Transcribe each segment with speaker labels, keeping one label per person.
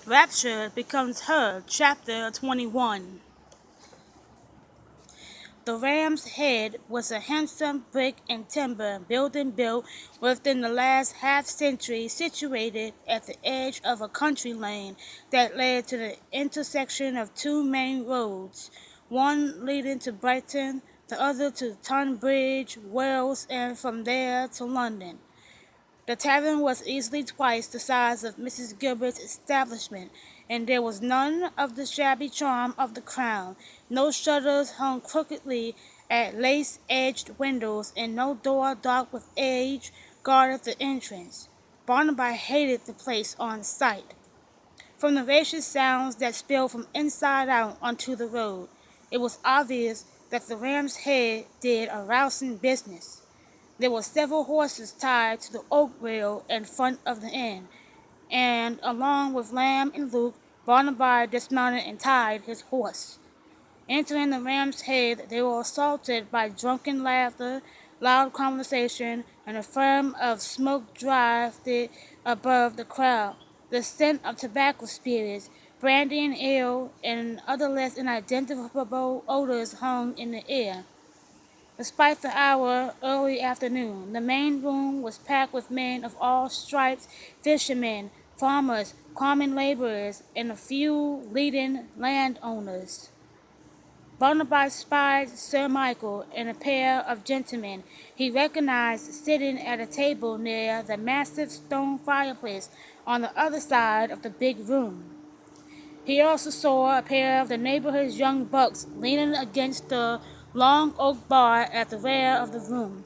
Speaker 1: Rapture becomes her, Chapter 21. The Ram's Head was a handsome brick and timber building built within the last half-century, situated at the edge of a country lane that led to the intersection of two main roads, one leading to Brighton, the other to Tunbridge Wells, and from there to London. The tavern was easily twice the size of Mrs. Gilbert's establishment, and there was none of the shabby charm of the Crown. No shutters hung crookedly at lace-edged windows, and no door dark with age guarded the entrance. Barnaby hated the place on sight, from the raucous sounds that spilled from inside out onto the road. It was obvious that the Ram's Head did a rousing business. There were several horses tied to the oak rail in front of the inn, and along with Lamb and Luke, Barnaby dismounted and tied his horse. Entering the Ram's Head, they were assaulted by drunken laughter, loud conversation, and a firm of smoke drifted above the crowd. The scent of tobacco spirits, brandy and ale, and other less unidentifiable odors hung in the air. Despite the hour, early afternoon, the main room was packed with men of all stripes, fishermen, farmers, common laborers, and a few leading landowners. Barnaby spied Sir Michael and a pair of gentlemen he recognized sitting at a table near the massive stone fireplace on the other side of the big room. He also saw a pair of the neighborhood's young bucks leaning against the long oak bar at the rear of the room,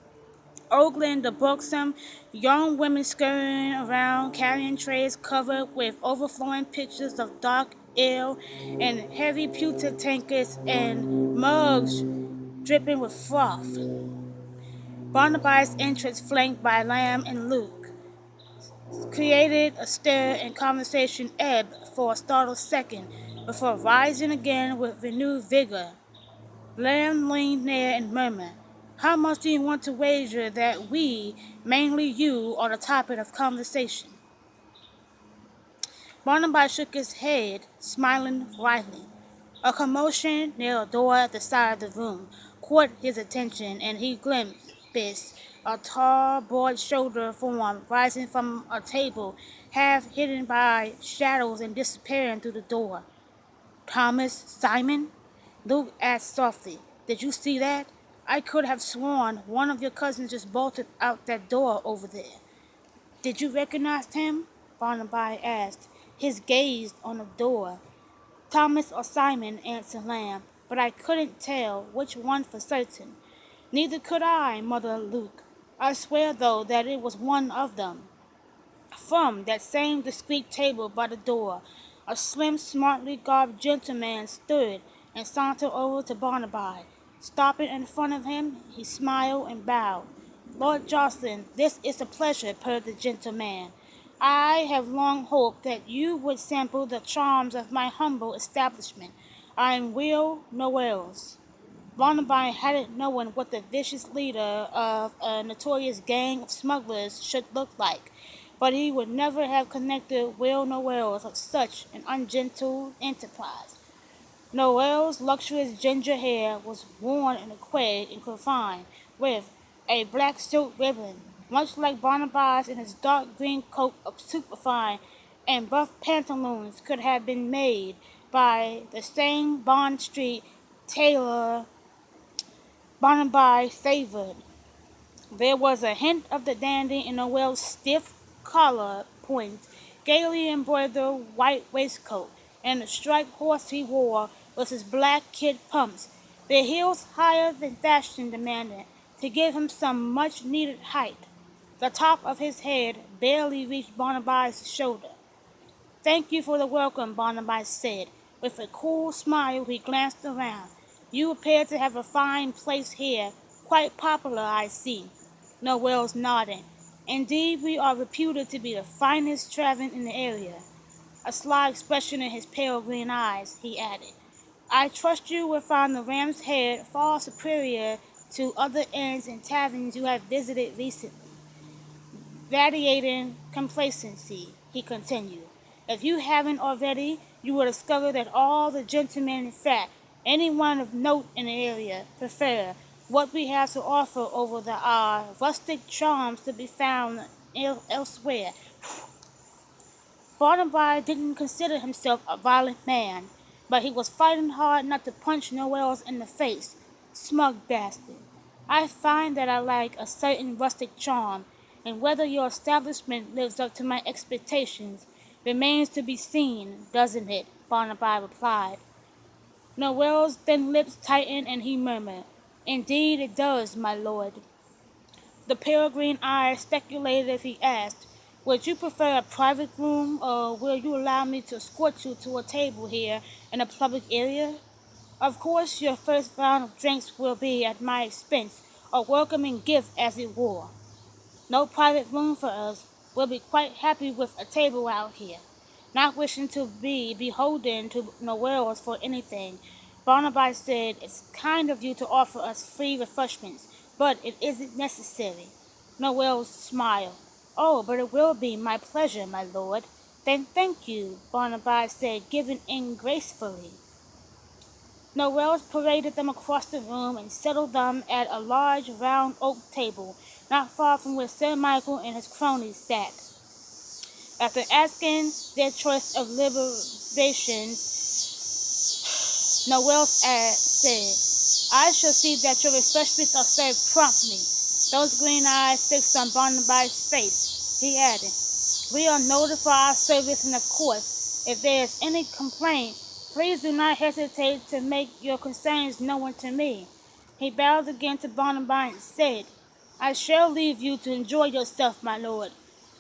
Speaker 1: ogling the buxom young women scurrying around carrying trays covered with overflowing pitchers of dark ale and heavy pewter tankards and mugs dripping with froth. Barnaby's entrance, flanked by Lamb and Luke, created a stir and conversation ebbed for a startled second before rising again with renewed vigor. Lamb leaned near and murmured, "How much do you want to wager that we, mainly you, are the topic of conversation?" Barnaby shook his head, smiling wryly. A commotion near a door at the side of the room caught his attention, and he glimpsed a tall, broad-shouldered form rising from a table, half hidden by shadows and disappearing through the door. "Thomas, Simon?" Luke asked softly. "Did you see that? I could have sworn one of your cousins just bolted out that door over there." "Did you recognize him?" Barnaby asked, his gaze on the door. "Thomas or Simon," answered Lamb, "but I couldn't tell which one for certain." "Neither could I," muttered Luke. "I swear, though, that it was one of them." From that same discreet table by the door, a slim, smartly garbed gentleman stood and sauntered over to Barnaby. Stopping in front of him, he smiled and bowed. "Lord Jocelyn, this is a pleasure," purred the gentleman. "I have long hoped that you would sample the charms of my humble establishment. I am Will Noels." Barnaby hadn't known what the vicious leader of a notorious gang of smugglers should look like, but he would never have connected Will Noels with such an ungentle enterprise. Noel's luxurious ginger hair was worn in a quay and confined, with a black silk ribbon, much like Barnaby's, in his dark green coat of superfine and buff pantaloons could have been made by the same Bond Street tailor Barnaby favored. There was a hint of the dandy in Noel's stiff collar points, gaily embroidered white waistcoat, and the striped horse he wore with his black kid pumps, their heels higher than fashion demanded, to give him some much-needed height. The top of his head barely reached Barnaby's shoulder. "Thank you for the welcome," Barnaby said. With a cool smile he glanced around. "You appear to have a fine place here. Quite popular, I see." Noel's nodded. "Indeed, we are reputed to be the finest tavern in the area." A sly expression in his pale green eyes, he added. "I trust you will find the Ram's Head far superior to other inns and taverns you have visited recently." Radiating complacency, he continued. If you haven't already, you will discover that all the gentlemen, in fact, anyone of note in the area, prefer what we have to offer over the rustic charms to be found elsewhere. Barnaby didn't consider himself a violent man, but he was fighting hard not to punch Noel's in the face. Smug bastard. I find that I like a certain rustic charm, and whether your establishment lives up to my expectations remains to be seen, doesn't it? Barnaby replied. Noel's thin lips tightened and he murmured, Indeed it does, my lord. The pale green eyes speculated if he asked, Would you prefer a private room, or will you allow me to escort you to a table here in a public area? Of course your first round of drinks will be at my expense, a welcoming gift as it were. No private room for us. We'll be quite happy with a table out here. Not wishing to be beholden to Noel's for anything, Barnaby said, It's kind of you to offer us free refreshments, but it isn't necessary. Noel smiled. Oh, but it will be my pleasure, my lord. Then thank you, Barnaby said, giving in gracefully. Noel paraded them across the room and settled them at a large round oak table, not far from where Sir Michael and his cronies sat. After asking their choice of libations, Noel said, I shall see that your refreshments are served promptly. Those green eyes fixed on Barnaby's face, he added, We are noted for our service, and of course, if there is any complaint, please do not hesitate to make your concerns known to me. He bowed again to Barnaby and said, I shall leave you to enjoy yourself, my lord,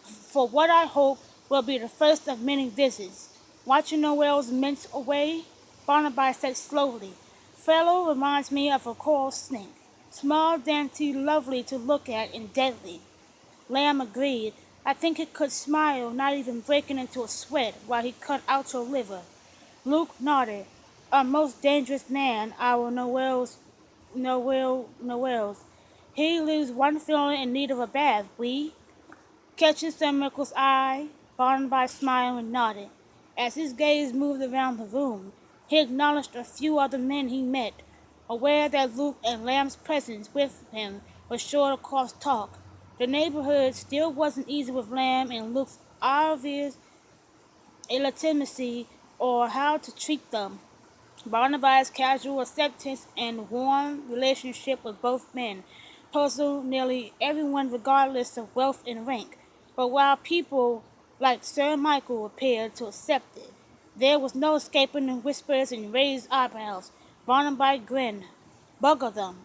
Speaker 1: for what I hope will be the first of many visits. Watching Noel's mince away, Barnaby said slowly, Fellow reminds me of a coral snake, small, dainty, lovely to look at, and deadly. Lamb agreed. I think it could smile, not even breaking into a sweat while he cut out your liver. Luke nodded. A most dangerous man, our Noel's. He leaves one feeling in need of a bath, Catching Sir Michael's eye, Barnaby smiled and nodded. As his gaze moved around the room, he acknowledged a few other men he met, aware that Luke and Lamb's presence with him was sure to cause talk. The neighborhood still wasn't easy with Lamb and Luke's obvious illegitimacy or how to treat them. Barnaby's casual acceptance and warm relationship with both men puzzled nearly everyone regardless of wealth and rank. But while people like Sir Michael appeared to accept it, there was no escaping the whispers and raised eyebrows. Barnaby grinned. Bugger them.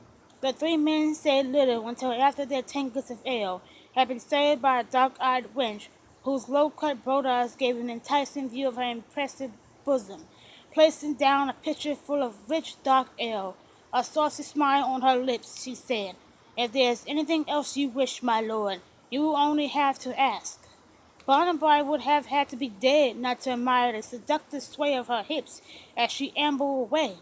Speaker 1: The three men said little until after their tankards of ale had been served by a dark-eyed wench whose low-cut brows gave an enticing view of her impressive bosom, placing down a pitcher full of rich dark ale. A saucy smile on her lips, she said, If there is anything else you wish, my lord, you will only have to ask. Barnaby would have had to be dead not to admire the seductive sway of her hips as she ambled away.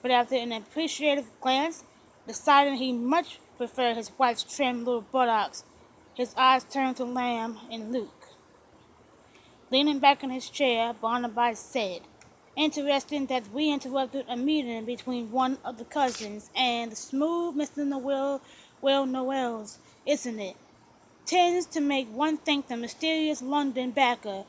Speaker 1: But after an appreciative glance, deciding he much preferred his wife's trim little buttocks, his eyes turned to Lamb and Luke. Leaning back in his chair, Barnaby said, Interesting that we interrupted a meeting between one of the cousins and the smooth Mr. Noel's, isn't it? Tends to make one think the mysterious London backer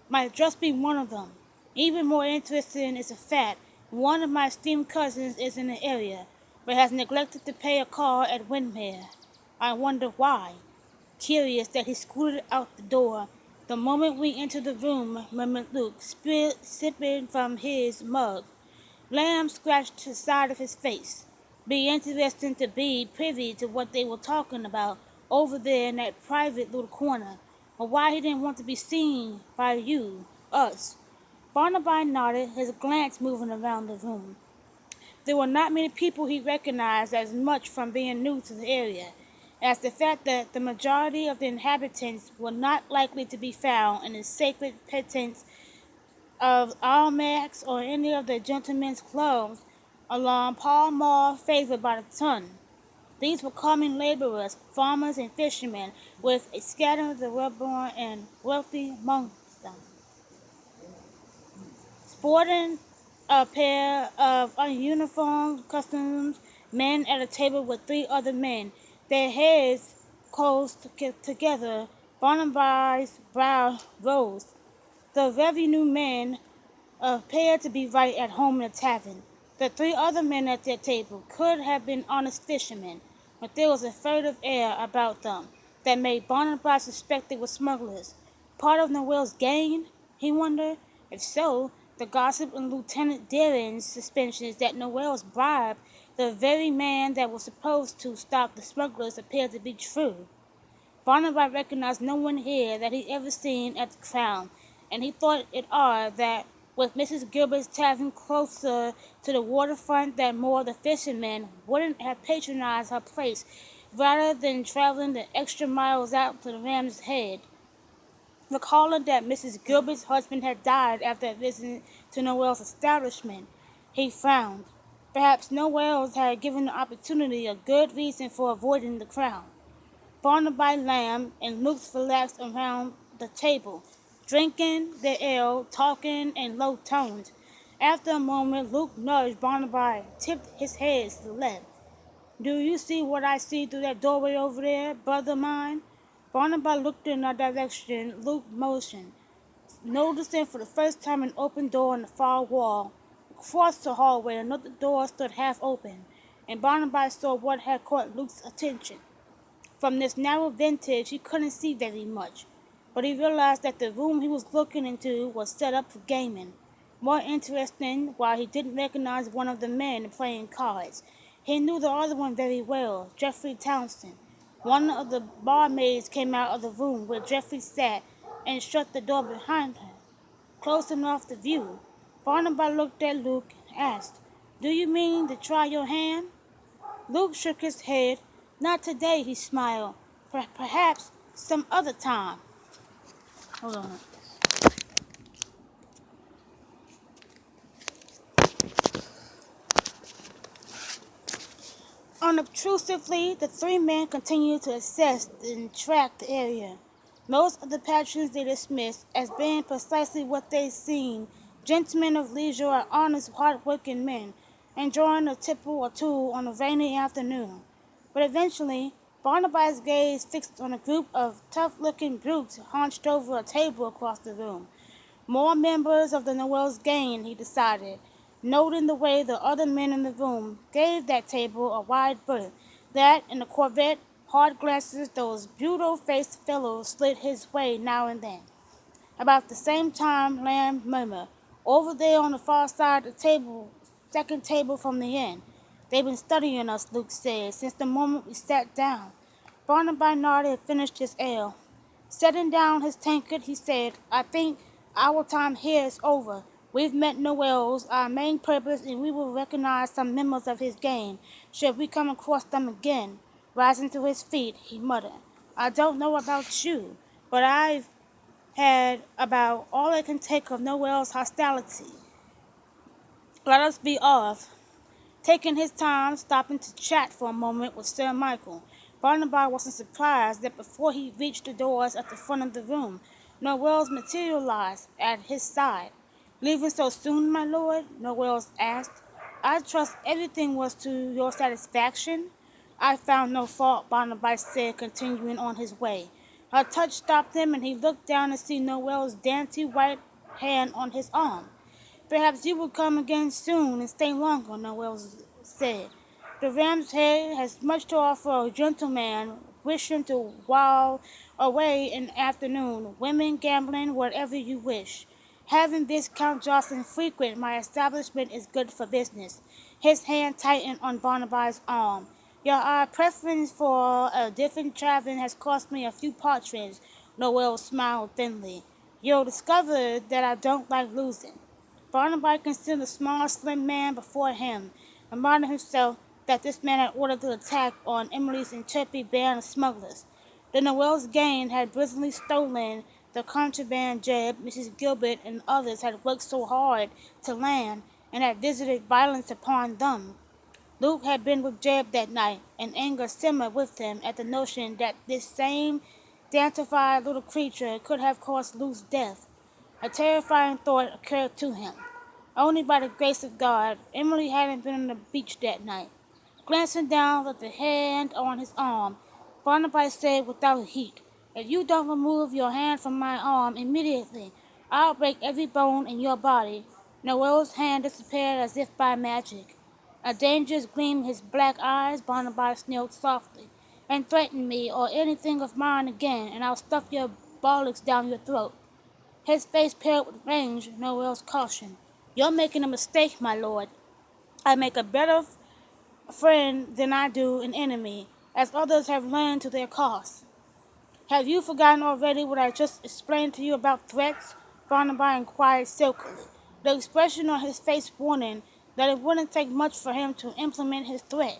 Speaker 1: might just be one of them. Even more interesting is the fact one of my esteemed cousins is in the area, but has neglected to pay a call at Windmere. I wonder why. Curious that he scooted out the door the moment we entered the room, murmured Luke, sipping from his mug. Lamb scratched the side of his face. Be interesting to be privy to what they were talking about over there in that private little corner, or why he didn't want to be seen by us. Barnaby nodded, his glance moving around the room. There were not many people he recognized as much from being new to the area, as the fact that the majority of the inhabitants were not likely to be found in the sacred precincts of Almack's or any of the gentlemen's clubs along Pall Mall favored by the ton. These were common laborers, farmers, and fishermen, with a scattering of the well-born and wealthy among them. sporting a pair of uniformed customs men at a table with three other men, their heads close together. Barnaby's brow rose. The revenue men appeared to be right at home in the tavern. The three other men at their table could have been honest fishermen, but there was a furtive air about them that made Barnaby suspect they were smugglers. Part of Noel's gang, he wondered? If so, the gossip and Lieutenant Darren's suspicions that Noel's bribed the very man that was supposed to stop the smugglers appeared to be true. Barnaby recognized no one here that he'd ever seen at the Crown, and he thought it odd that, with Mrs. Gilbert's tavern closer to the waterfront, that more of the fishermen wouldn't have patronized her place rather than traveling the extra miles out to the Ram's Head. Recalling that Mrs. Gilbert's husband had died after visiting to Noel's establishment, he frowned. Perhaps Noel's had given the opportunity a good reason for avoiding the Crown. Barnaby Lamb and Luke relaxed around the table, drinking their ale, talking in low tones. After a moment, Luke nudged Barnaby, tipped his head to the left. "Do you see what I see through that doorway over there, brother mine?" Barnaby looked in that direction. Luke motioned, noticing for the first time an open door in the far wall. Across the hallway, another door stood half open, and Barnaby saw what had caught Luke's attention. From this narrow vantage he couldn't see very much, but he realized that the room he was looking into was set up for gaming. More interesting, while he didn't recognize one of the men playing cards, he knew the other one very well, Geoffrey Townsend. One of the barmaids came out of the room where Geoffrey sat and shut the door behind her, closing off the view. Barnaby looked at Luke and asked, "Do you mean to try your hand?" Luke shook his head. "Not today," he smiled. Perhaps some other time." Hold on. Unobtrusively, the three men continued to assess and track the area. Most of the patrons they dismissed as being precisely what they'd seen, gentlemen of leisure or honest, hard-working men, enjoying a tipple or two on a rainy afternoon. But eventually, Barnaby's gaze fixed on a group of tough-looking brutes hunched over a table across the room. More members of the Noel's gang, he decided, noting the way the other men in the room gave that table a wide berth, that, in the Corvette, hard glances those brutal-faced fellows slid his way now and then. About the same time, Lamb murmured, "Over there on the far side of the table, second table from the end. They've been studying us," Luke said, "since the moment we sat down." Barnaby nodded and finished his ale. Setting down his tankard, he said, "I think our time here is over. We've met Noel's, our main purpose, and we will recognize some members of his gang, should we come across them again." Rising to his feet, he muttered, "I don't know about you, but I've had about all I can take of Noel's hostility. Let us be off." Taking his time, stopping to chat for a moment with Sir Michael, Barnaby wasn't surprised that before he reached the doors at the front of the room, Noel's materialized at his side. "Leaving so soon, my lord?" Noel's asked. "I trust everything was to your satisfaction." "I found no fault," Barnaby said, continuing on his way. Her touch stopped him, and he looked down to see Noel's dainty white hand on his arm. "Perhaps you will come again soon and stay longer," Noel said. "The Ram's Head has much to offer a gentleman wishing to while away an afternoon, women, gambling, whatever you wish. Having Viscount Jocelyn frequent my establishment is good for business." His hand tightened on Barnaby's arm. "Your preference for a different tavern has cost me a few partridges." Noel smiled thinly. "You'll discover that I don't like losing." Barnaby considered the small, slim man before him, reminding himself that this man had ordered the attack on Emily's intrepid band of smugglers. The Noel's gang had brazenly stolen the contraband Jeb, Mrs. Gilbert, and others had worked so hard to land, and had visited violence upon them. Luke had been with Jeb that night, and anger simmered with him at the notion that this same dantified little creature could have caused Luke's death. A terrifying thought occurred to him. Only by the grace of God, Emily hadn't been on the beach that night. Glancing down at the hand on his arm, Barnaby said without heat, "If you don't remove your hand from my arm immediately, I'll break every bone in your body." Noel's hand disappeared as if by magic. A dangerous gleam in his black eyes, Barnaby sneered softly, "And threaten me or anything of mine again, and I'll stuff your bollocks down your throat." His face paled with rage. Noel's caution, "You're making a mistake, my lord. I make a better friend than I do an enemy, as others have learned to their cost." "Have you forgotten already what I just explained to you about threats?" Barnaby inquired silkily, the expression on his face warning that it wouldn't take much for him to implement his threat.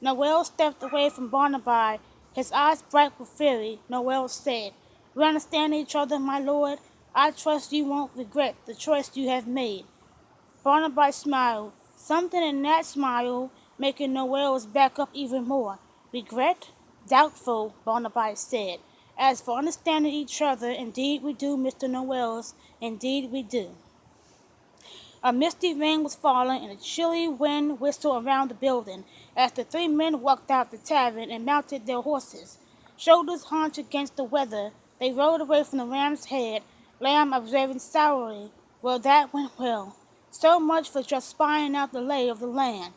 Speaker 1: Noel stepped away from Barnaby, his eyes bright with fury. Noel said, "We understand each other, my lord. I trust you won't regret the choice you have made." Barnaby smiled, something in that smile making Noel's back up even more. "Regret? Doubtful," Barnaby said. "As for understanding each other, indeed we do, Mr. Noels, indeed we do." A misty rain was falling, and a chilly wind whistled around the building as the three men walked out the tavern and mounted their horses. Shoulders hunched against the weather, they rode away from the Ram's Head, Lamb observing sourly, "Well, that went well. So much for just spying out the lay of the land."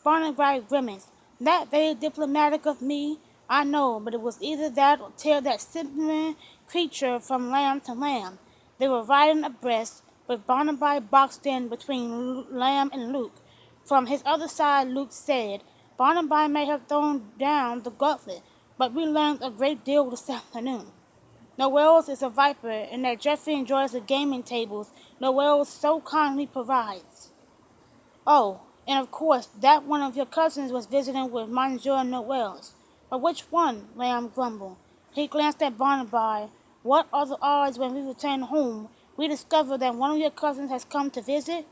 Speaker 1: Barnaby grimaced. "Not very diplomatic of me, I know, but it was either that or tear that simpering creature from lamb to lamb." They were riding abreast, with Barnaby boxed in between Lamb and Luke. From his other side Luke said, "Barnaby may have thrown down the gauntlet, but we learned a great deal this afternoon. Noel's is a viper, and that Geoffrey enjoys the gaming tables Noel's so kindly provides. Oh, and of course that one of your cousins was visiting with Monsieur Noel's." "But which one?" Lamb grumbled. He glanced at Barnaby. "What are the odds when we return home we discover that one of your cousins has come to visit?"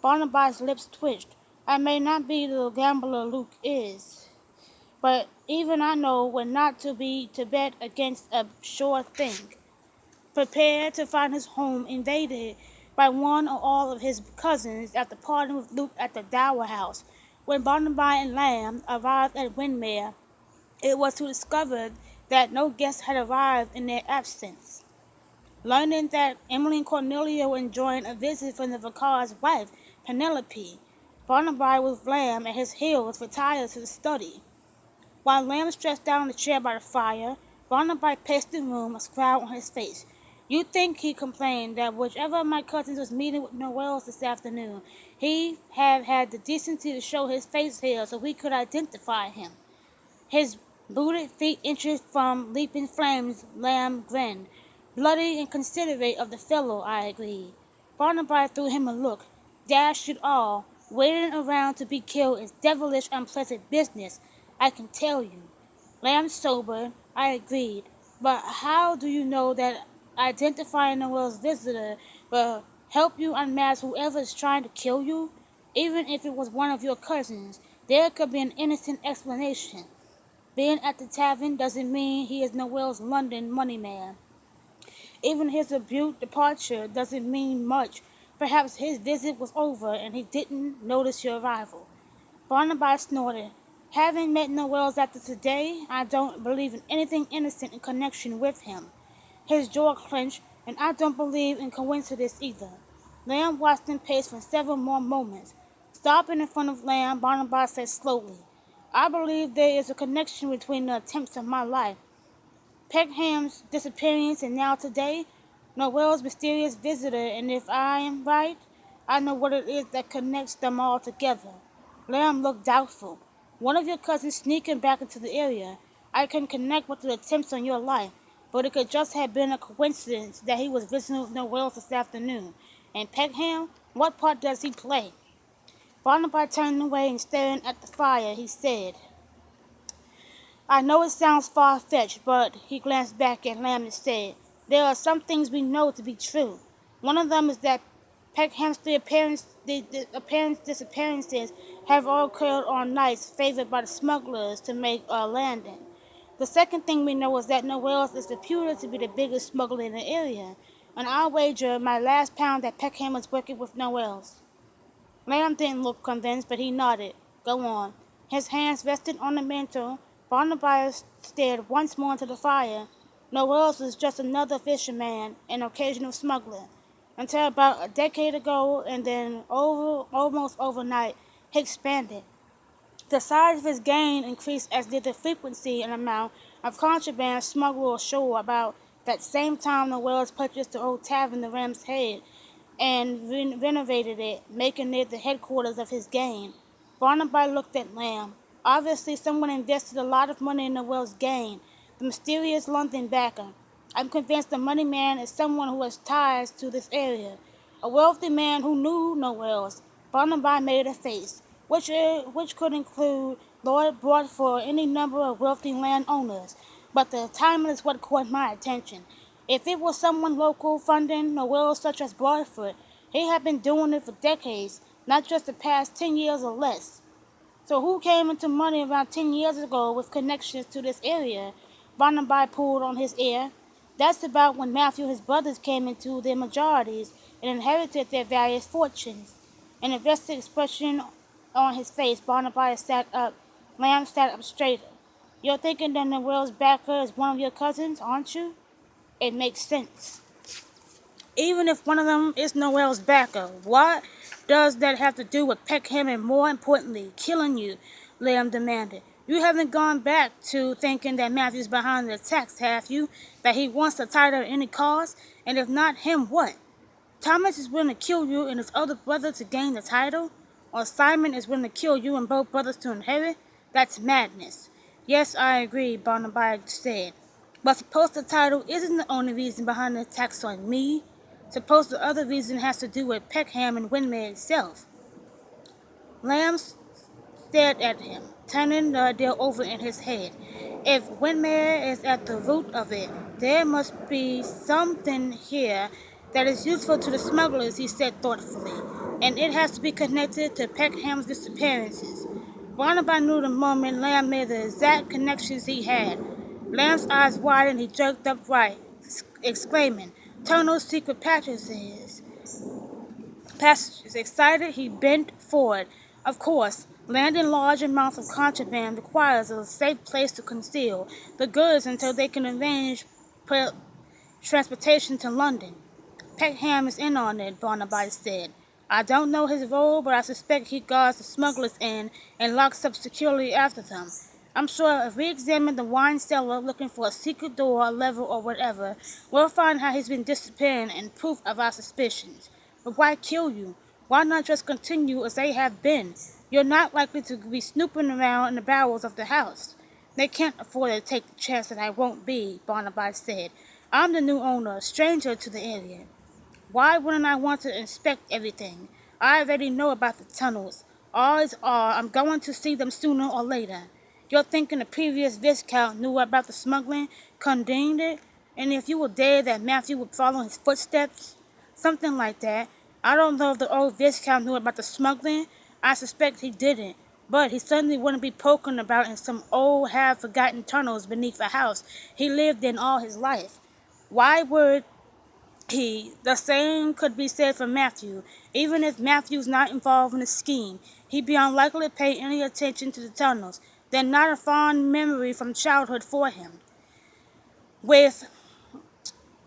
Speaker 1: Barnaby's lips twitched. "I may not be the gambler Luke is, but even I know when not to be to bet against a sure thing." Prepared to find his home invaded by one or all of his cousins after parting with Luke at the Dower House. When Barnaby and Lamb arrived at Windermere, it was to discover that no guests had arrived in their absence. Learning that Emily and Cornelia were enjoying a visit from the vicar's wife, Penelope, Barnaby with Lamb at his heels retired to the study. While Lamb stretched out in a chair by the fire, Barnaby paced the room, a scowl on his face. "You'd think," he complained, "that whichever of my cousins was meeting with Noel's this afternoon, he'd have had the decency to show his face here so we could identify him." His booted feet inches from leaping flames, Lamb grinned. "Bloody and considerate of the fellow," I agreed. Barnaby threw him a look. "Dash it all, waiting around to be killed is devilish unpleasant business, I can tell you." Lamb sobered. I agreed. "But how do you know that identifying Noel's visitor will help you unmask whoever is trying to kill you? Even if it was one of your cousins, there could be an innocent explanation. Being at the tavern doesn't mean he is Noel's London money man. Even his abrupt departure doesn't mean much. Perhaps his visit was over and he didn't notice your arrival." Barnaby snorted. "Having met Noel's after today, I don't believe in anything innocent in connection with him." His jaw clenched, "And I don't believe in coincidence either." Lamb watched him pace for several more moments. Stopping in front of Lamb, Barnaby said slowly, "I believe there is a connection between the attempts of my life, Peckham's disappearance, and now today, Noel's mysterious visitor, and if I am right, I know what it is that connects them all together." Lamb looked doubtful. "One of your cousins sneaking back into the area, I can connect with the attempts on your life, but it could just have been a coincidence that he was visiting with Noel's this afternoon. And Peckham, what part does he play?" Barnaby turned away and staring at the fire, he said, "I know it sounds far-fetched, but," he glanced back at Lamb and said, "there are some things we know to be true. One of them is that Peckham's apparent disappearances have all occurred on nights favored by the smugglers to make a landing. The second thing we know is that Noel's is reputed to be the biggest smuggler in the area, and I'll wager my last pound that Peckham was working with Noel's." Lamb didn't look convinced, but he nodded. Go on. His hands rested on the mantel. Barnabas stared once more into the fire. Noel was just another fisherman, an occasional smuggler. Until about a decade ago, and then almost overnight, he expanded. The size of his gain increased as did the frequency and amount of contraband smuggled ashore. About that same time, the Wells purchased the old tavern, the Ram's Head, and renovated it, making it the headquarters of his gain. Barnaby looked at Lamb. Obviously, someone invested a lot of money in the Wells gain, the mysterious London backer. I'm convinced the money man is someone who has ties to this area, a wealthy man who knew no Wells. Barnaby made a face, which could include Lord Broadford or any number of wealthy landowners, but the timing is what caught my attention. If it was someone local funding a will such as Broadford, he had been doing it for decades, not just the past 10 years or less. So who came into money around 10 years ago with connections to this area? Barnaby pulled on his ear. That's about when Matthew and his brothers came into their majorities and inherited their various fortunes. An invested expression on his face, Barnaby sat up. Lamb sat up straighter. You're thinking that the Wells backer is one of your cousins, aren't you? It makes sense. Even if one of them is Noel's backer, what does that have to do with Peckham and, more importantly, killing you? Lamb demanded. You haven't gone back to thinking that Matthew's behind the attacks, have you? That he wants the title at any cost? And if not him, what? Thomas is willing to kill you and his other brother to gain the title? Or Simon is willing to kill you and both brothers to inherit? That's madness. Yes, I agree, Barnaby said. But suppose the title isn't the only reason behind the attacks on me. Suppose the other reason has to do with Peckham and Winmere itself. Lamb stared at him, turning the idea over in his head. If Winmere is at the root of it, there must be something here that is useful to the smugglers, he said thoughtfully, and it has to be connected to Peckham's disappearances. Barnaby knew the moment Lamb made the exact connections he had. Lamb's eyes widened, he jerked upright, exclaiming, Tunnel's secret passages. Excited, he bent forward. Of course, landing large amounts of contraband requires a safe place to conceal the goods until they can arrange transportation to London. Peckham is in on it, Barnaby said. I don't know his role, but I suspect he guards the smugglers in and locks up securely after them. I'm sure if we examine the wine cellar looking for a secret door, a lever, or whatever, we'll find how he's been disappearing and proof of our suspicions. But why kill you? Why not just continue as they have been? You're not likely to be snooping around in the bowels of the house. They can't afford to take the chance that I won't be, Barnaby said. I'm the new owner, a stranger to the area. Why wouldn't I want to inspect everything? I already know about the tunnels. Odds are I'm going to see them sooner or later. You're thinking the previous Viscount knew about the smuggling, condemned it, and if you were dead that Matthew would follow his footsteps? Something like that. I don't know if the old Viscount knew about the smuggling. I suspect he didn't. But he certainly wouldn't be poking about in some old, half-forgotten tunnels beneath a house he lived in all his life. Why would the same could be said for Matthew. Even if Matthew's not involved in the scheme, he'd be unlikely to pay any attention to the tunnels. They're not a fond memory from childhood for him. With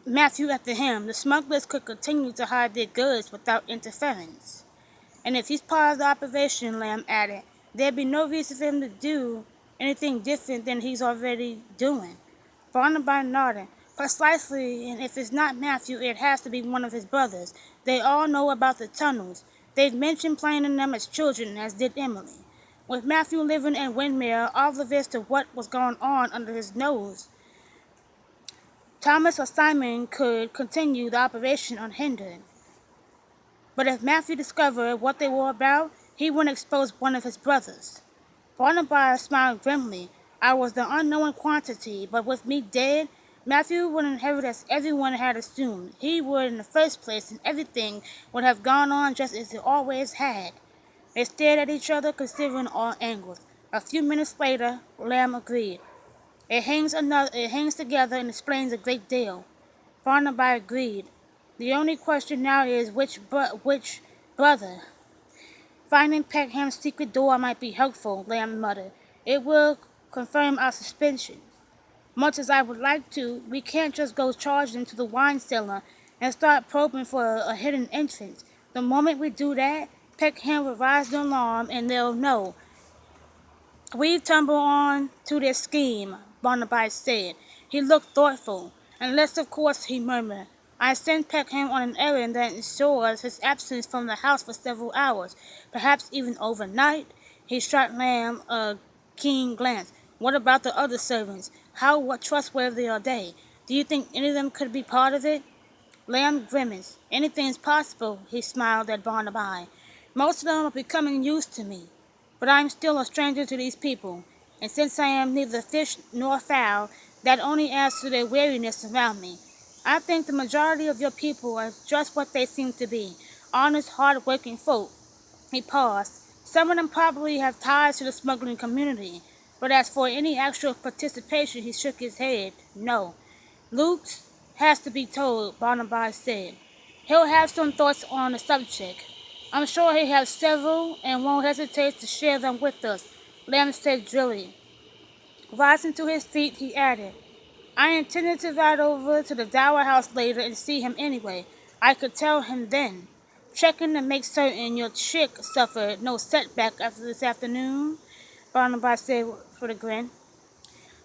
Speaker 1: Matthew at the helm, the smugglers could continue to hide their goods without interference. And if he's part of the operation, Lamb added, there'd be no reason for him to do anything different than he's already doing. Barnaby nodded. Precisely, and if it's not Matthew, it has to be one of his brothers. They all know about the tunnels. They've mentioned playing in them as children, as did Emily. With Matthew living in Winmere, oblivious to what was going on under his nose, Thomas or Simon could continue the operation unhindered. But if Matthew discovered what they were about, he wouldn't expose one of his brothers. Barnaby smiled grimly. I was the unknown quantity, but with me dead, Matthew would inherit as everyone had assumed. He would in the first place, and everything would have gone on just as it always had. They stared at each other, considering all angles. A few minutes later, Lamb agreed. It hangs together and explains a great deal. Barnaby agreed. The only question now is which brother. Finding Peckham's secret door might be helpful, Lamb muttered. It will confirm our suspicions. Much as I would like to, we can't just go charging into the wine cellar and start probing for a hidden entrance. The moment we do that, Peckham will rise the alarm and they'll know. We tumble on to their scheme, Barnaby said. He looked thoughtful. Unless, of course, he murmured, I sent Peckham on an errand that ensures his absence from the house for several hours, perhaps even overnight. He shot Lamb a keen glance. What about the other servants? How trustworthy are they? Do you think any of them could be part of it? Lamb grimaced. Anything's possible, he smiled at Barnaby. Most of them are becoming used to me. But I am still a stranger to these people, and since I am neither fish nor fowl, that only adds to their wariness around me. I think the majority of your people are just what they seem to be, honest, hard-working folk. He paused. Some of them probably have ties to the smuggling community, but as for any actual participation, he shook his head. No. Luke has to be told, Barnaby said. He'll have some thoughts on the subject. I'm sure he has several and won't hesitate to share them with us, Lamb said drily. Rising to his feet, he added, I intended to ride over to the Dower House later and see him anyway. I could tell him then. Checking to make certain your chick suffered no setback after this afternoon, Barnaby said with a grin.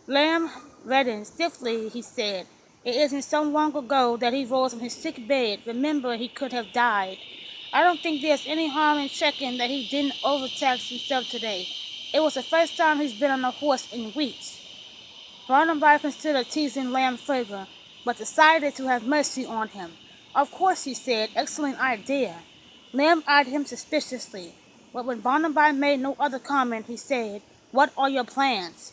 Speaker 1: Lamb reddened stiffly, he said. It isn't so long ago that he rose from his sick bed. Remember, he could have died. I don't think there's any harm in checking that he didn't overtax himself today. It was the first time he's been on a horse in weeks. Barnaby considered teasing Lamb further, but decided to have mercy on him. Of course, he said, excellent idea. Lamb eyed him suspiciously, but when Barnaby made no other comment, he said, What are your plans?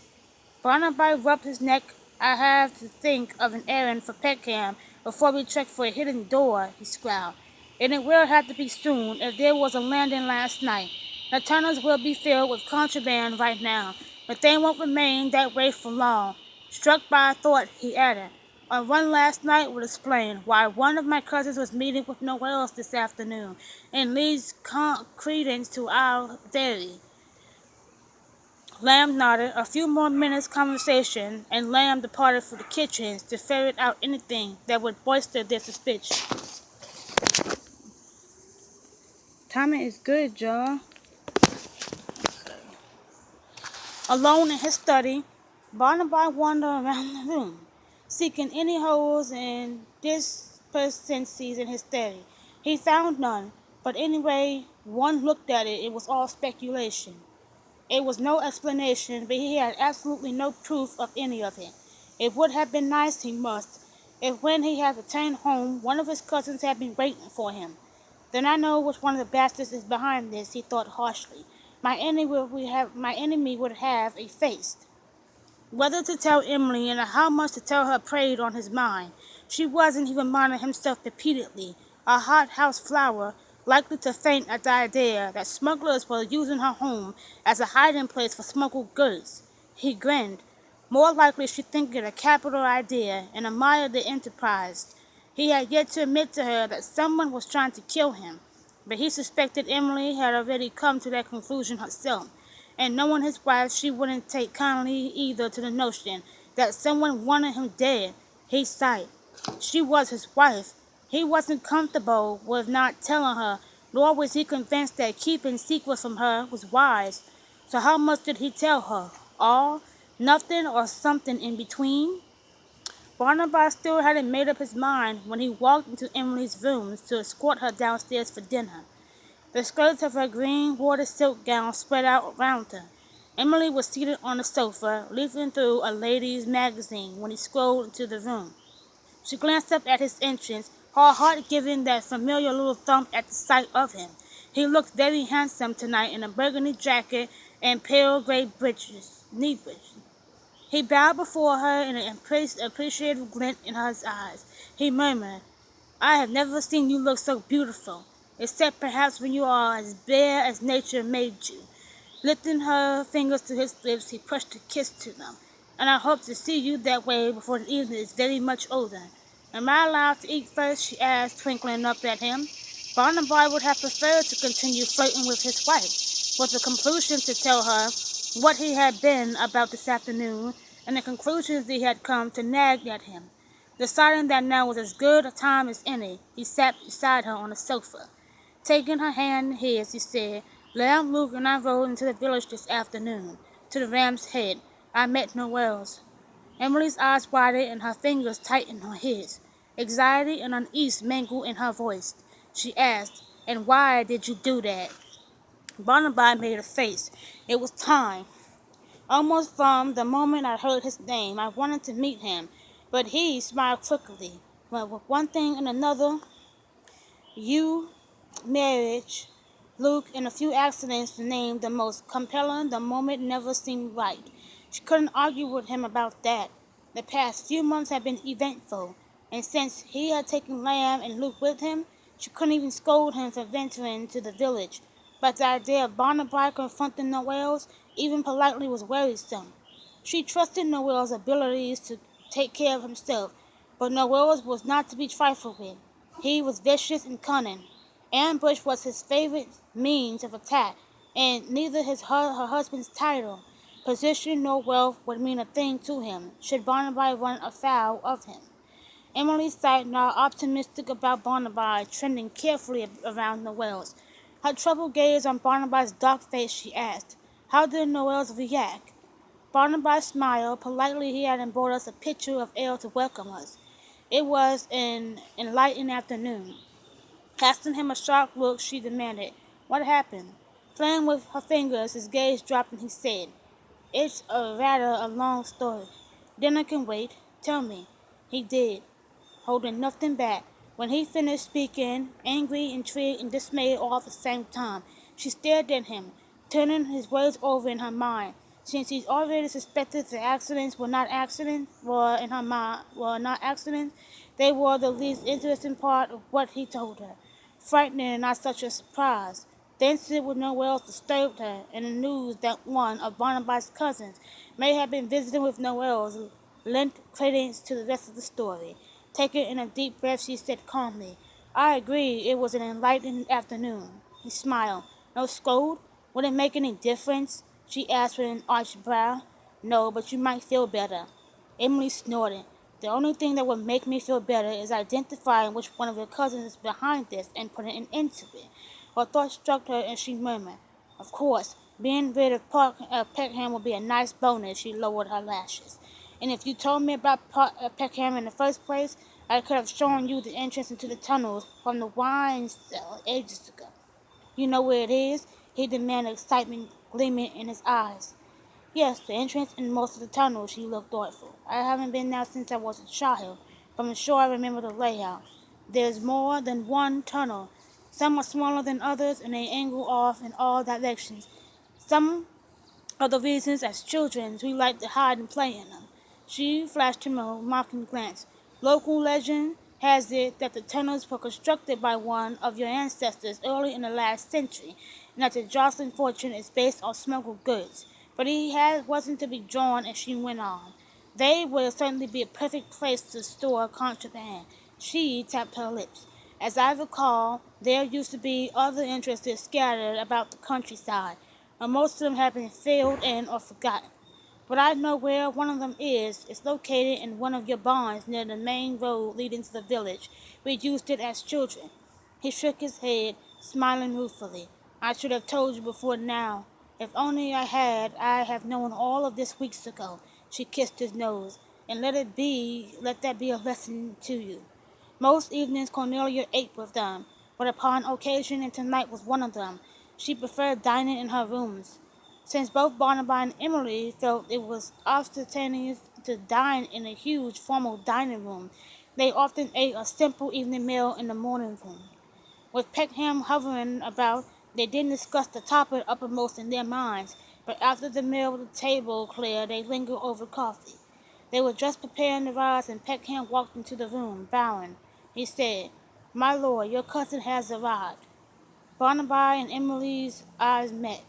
Speaker 1: Barnaby rubbed his neck. I have to think of an errand for Peckham before we check for a hidden door, he scowled. And it will have to be soon, if there was a landing last night. The tunnels will be filled with contraband right now, but they won't remain that way for long. Struck by a thought, he added, a run last night would explain why one of my cousins was meeting with Noels this afternoon, and leads credence to our theory. Lamb nodded. A few more minutes' conversation, and Lamb departed for the kitchens to ferret out anything that would bolster their suspicions. Timing is good, y'all. Alone in his study, Barnaby wandered around the room, seeking any holes and discrepancies in his theory. He found none, but anyway one looked at it, it was all speculation. It was no explanation, but he had absolutely no proof of any of it. It would have been nice, he must, if when he had returned home, one of his cousins had been waiting for him. Then I know which one of the bastards is behind this, he thought harshly. My enemy would have a face. Whether to tell Emily and how much to tell her preyed on his mind. She wasn't, he reminded himself repeatedly, a hothouse flower, likely to faint at the idea that smugglers were using her home as a hiding place for smuggled goods. He grinned. More likely she'd think it a capital idea and admired the enterprise. He had yet to admit to her that someone was trying to kill him, but he suspected Emily had already come to that conclusion herself. And knowing his wife, she wouldn't take kindly either to the notion that someone wanted him dead. He sighed. She was his wife. He wasn't comfortable with not telling her, nor was he convinced that keeping secrets from her was wise. So how much did he tell her? All? Nothing, or something in between? Barnaby still hadn't made up his mind when he walked into Emily's rooms to escort her downstairs for dinner. The skirts of her green water silk gown spread out around her. Emily was seated on the sofa, leafing through a ladies' magazine when he strolled into the room. She glanced up at his entrance, her heart giving that familiar little thump at the sight of him. He looked very handsome tonight in a burgundy jacket and pale gray knee breeches. He bowed before her in an appreciative glint in his eyes. He murmured, I have never seen you look so beautiful, except perhaps when you are as bare as nature made you. Lifting her fingers to his lips, he pushed a kiss to them. And I hope to see you that way before the evening is very much older. Am I allowed to eat first? She asked, twinkling up at him. Barnaby would have preferred to continue flirting with his wife, with the compulsion to tell her what he had been about this afternoon and the conclusions he had come to nag at him. Deciding that now was as good a time as any, he sat beside her on the sofa. Taking her hand in his, he said, "Lamb, Luke, and I rode into the village this afternoon, to the Ram's Head. I met Noel's." Emily's eyes widened and her fingers tightened on his. Anxiety and unease mingled in her voice. She asked, "And why did you do that?" Barnaby made a face. It was time. Almost from the moment I heard his name, I wanted to meet him, but he smiled quickly. But with one thing and another, you, marriage, Luke, and a few accidents to name the most compelling, the moment never seemed right. She couldn't argue with him about that. The past few months had been eventful, and since he had taken Lamb and Luke with him, she couldn't even scold him for venturing to the village. But the idea of Barnaby confronting Noel's, even politely, was wearisome. She trusted Noel's abilities to take care of himself, but Noel's was not to be trifled with. He was vicious and cunning. Ambush was his favorite means of attack, and neither her husband's title, position, nor wealth would mean a thing to him, should Barnaby run afoul of him. Emily sighed, now optimistic about Barnaby, trending carefully around Noel's. Her troubled gaze on Barnaby's dark face, she asked, "How did Noel's react?" Barnaby smiled. Politely he had brought us a pitcher of ale to welcome us. It was an enlightening afternoon. Casting him a sharp look, she demanded, "What happened?" Playing with her fingers, his gaze dropped, and he said, "It's rather a long story. Dinner can wait. Tell me." He did, holding nothing back. When he finished speaking, angry, intrigued, and dismayed all at the same time, she stared at him, turning his words over in her mind. Since he already suspected the accidents were not accidents, were not accidents, they were the least interesting part of what he told her. Frightening and not such a surprise. The incident with Noel disturbed her, and the news that one of Barnaby's cousins may have been visiting with Noel's lent credence to the rest of the story. Taking in a deep breath, she said calmly, "I agree, it was an enlightening afternoon." He smiled. "No scold? Would it make any difference?" she asked with an arched brow. "No, but you might feel better." Emily snorted. "The only thing that would make me feel better is identifying which one of your cousins is behind this and putting an end to it." Her thought struck her and she murmured, "Of course, being rid of Peckham will be a nice bonus." She lowered her lashes. "And if you told me about Peckham in the first place, I could have shown you the entrance into the tunnels from the wine cellar ages ago." "You know where it is?" he demanded, excitement gleaming in his eyes. "Yes, the entrance and most of the tunnels." She looked thoughtful. "I haven't been there since I was a child, but I'm sure I remember the layout. There's more than one tunnel. Some are smaller than others, and they angle off in all directions. Some of the reasons, as children, we like to hide and play in them." She flashed him a mocking glance. "Local legend has it that the tunnels were constructed by one of your ancestors early in the last century, and that the jostling fortune is based on smuggled goods. But wasn't to be drawn," and she went on. "They would certainly be a perfect place to store contraband." She tapped her lips. "As I recall, there used to be other interests scattered about the countryside, but most of them have been filled in or forgotten. But I know where one of them is. It's located in one of your barns near the main road leading to the village. We used it as children." He shook his head, smiling ruefully. "I should have told you before now. If only I had, I'd have known all of this weeks ago." She kissed his nose. "And let that be a lesson to you." Most evenings Cornelia ate with them, but upon occasion, and tonight was one of them, she preferred dining in her rooms. Since both Barnaby and Emily felt it was ostentatious to dine in a huge formal dining room, they often ate a simple evening meal in the morning room. With Peckham hovering about, they didn't discuss the topic uppermost in their minds, but after the meal the table cleared, they lingered over coffee. They were just preparing to rise, and Peckham walked into the room, bowing. He said, "My lord, your cousin has arrived." Barnaby and Emily's eyes met.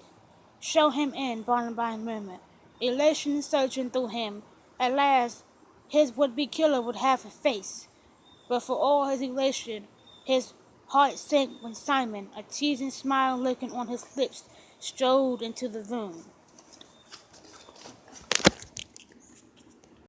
Speaker 1: "Show him in," Barnaby murmured, elation surging through him. At last his would-be killer would have a face. But for all his elation, his heart sank when Simon, a teasing smile lurking on his lips, strode into the room.